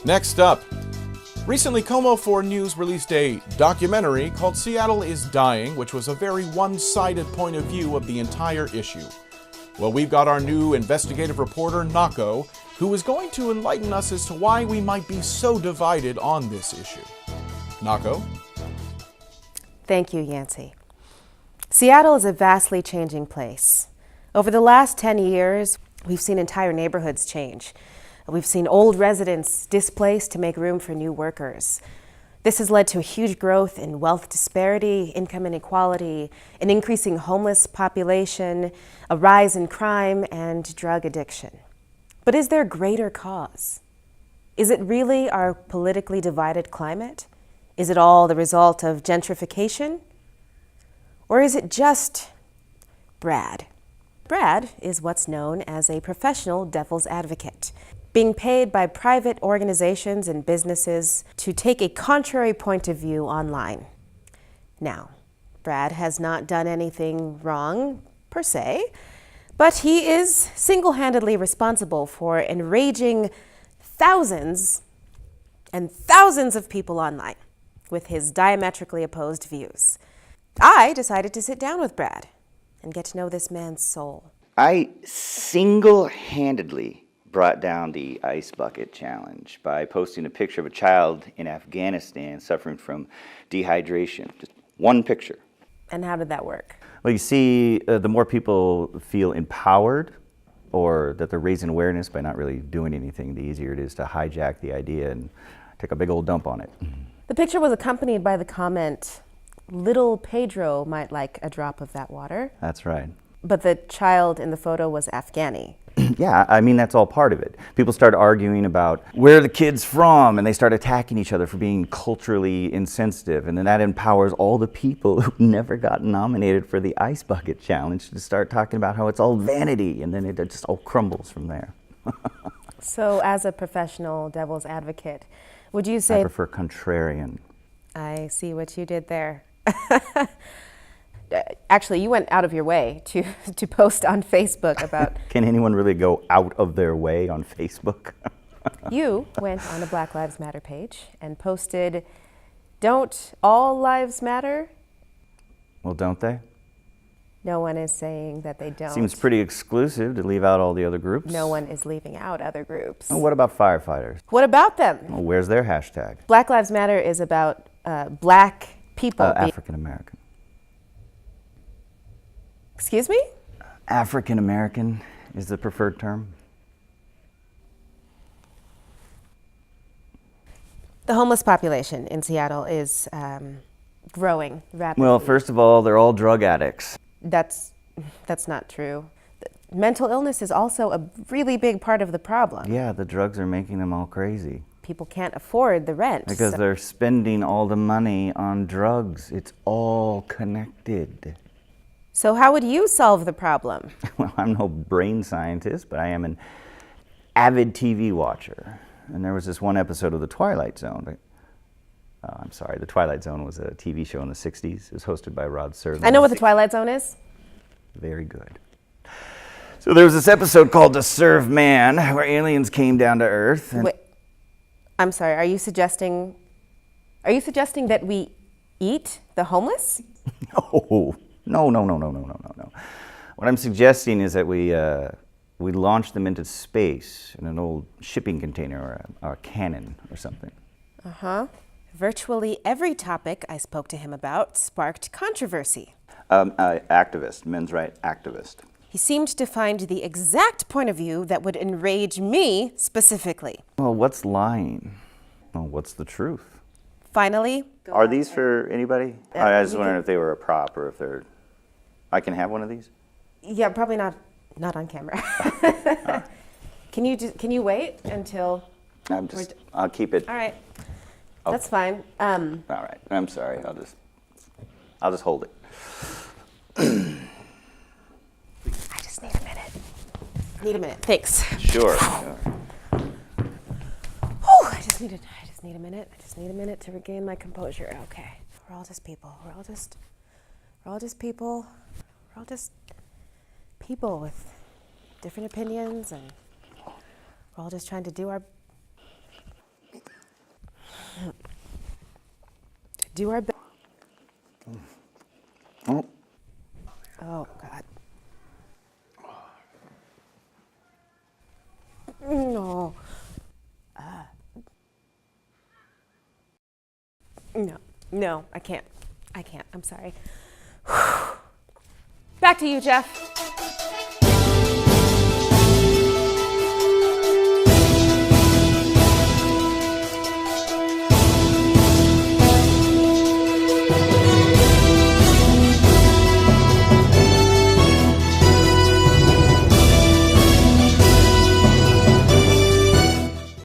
Next up, recently Como4 News released a documentary called Seattle is Dying, which was a very one-sided point of view of the entire issue. Well, we've got our new investigative reporter, Nako, who is going to enlighten us as to why we might be so divided on this issue. Nako? Thank you, Yancey. Seattle is a vastly changing place. Over the last 10 years, we've seen entire neighborhoods change. We've seen old residents displaced to make room for new workers. This has led to a huge growth in wealth disparity, income inequality, an increasing homeless population, a rise in crime, and drug addiction. But is there a greater cause? Is it really our politically divided climate? Is it all the result of gentrification? Or is it just Brad? Brad is what's known as a professional devil's advocate, being paid by private organizations and businesses to take a contrary point of view online. Now, Brad has not done anything wrong, per se, but he is single-handedly responsible for enraging thousands and thousands of people online with his diametrically opposed views. I decided to sit down with Brad and get to know this man's soul. I single-handedly brought down the ice bucket challenge by posting a picture of a child in Afghanistan suffering from dehydration. Just one picture. And how did that work? Well, you see, the more people feel empowered or that they're raising awareness by not really doing anything, the easier it is to hijack the idea and take a big old dump on it. The picture was accompanied by the comment, "Little Pedro might like a drop of that water." That's right. But the child in the photo was Afghani. Yeah, I mean, that's all part of it. People start arguing about where the kid's from, and they start attacking each other for being culturally insensitive, and then that empowers all the people who never got nominated for the Ice Bucket Challenge to start talking about how it's all vanity, and then it just all crumbles from there. So as a professional devil's advocate, would you say... I prefer contrarian. I see what you did there. Actually, you went out of your way to post on Facebook about... Can anyone really go out of their way on Facebook? You went on a Black Lives Matter page and posted, "Don't all lives matter?" Well, don't they? No one is saying that they don't. Seems pretty exclusive to leave out all the other groups. No one is leaving out other groups. Well, what about firefighters? What about them? Well, where's their hashtag? Black Lives Matter is about black people. African American. Excuse me? African American is the preferred term. The homeless population in Seattle is growing rapidly. Well, first of all, they're all drug addicts. That's not true. Mental illness is also a really big part of the problem. Yeah, the drugs are making them all crazy. People can't afford the rent. Because they're spending all the money on drugs. It's all connected. So how would you solve the problem? Well, I'm no brain scientist, but I am an avid TV watcher. And there was this one episode of The Twilight Zone. I'm sorry, The Twilight Zone was a TV show in the 60s. It was hosted by Rod Serling. I know what The Twilight Zone is. Very good. So there was this episode called To Serve Man, where aliens came down to Earth. And Wait, I'm sorry, are you suggesting that we eat the homeless? No. What I'm suggesting is that we launch them into space in an old shipping container or a cannon or something. Uh-huh. Virtually every topic I spoke to him about sparked controversy. Activist, men's rights activist. He seemed to find the exact point of view that would enrage me specifically. Well, what's lying? Well, what's the truth? Finally... Are these for anybody? I was just wondering if they were a prop or if they're... I can have one of these? Yeah, probably not on camera. Can you wait until... I'll keep it. All right. Oh. That's fine. All right. I'm sorry. I'll just hold it. I just need a minute. Thanks. Sure. Oh, I just need a minute. I just need a minute to regain my composure. Okay. We're all just people. We're all just people. We're all just people with different opinions, and we're all just trying to do our... Do our best. Oh. Oh, God. No. No, I can't. I'm sorry. Back to you, Jeff.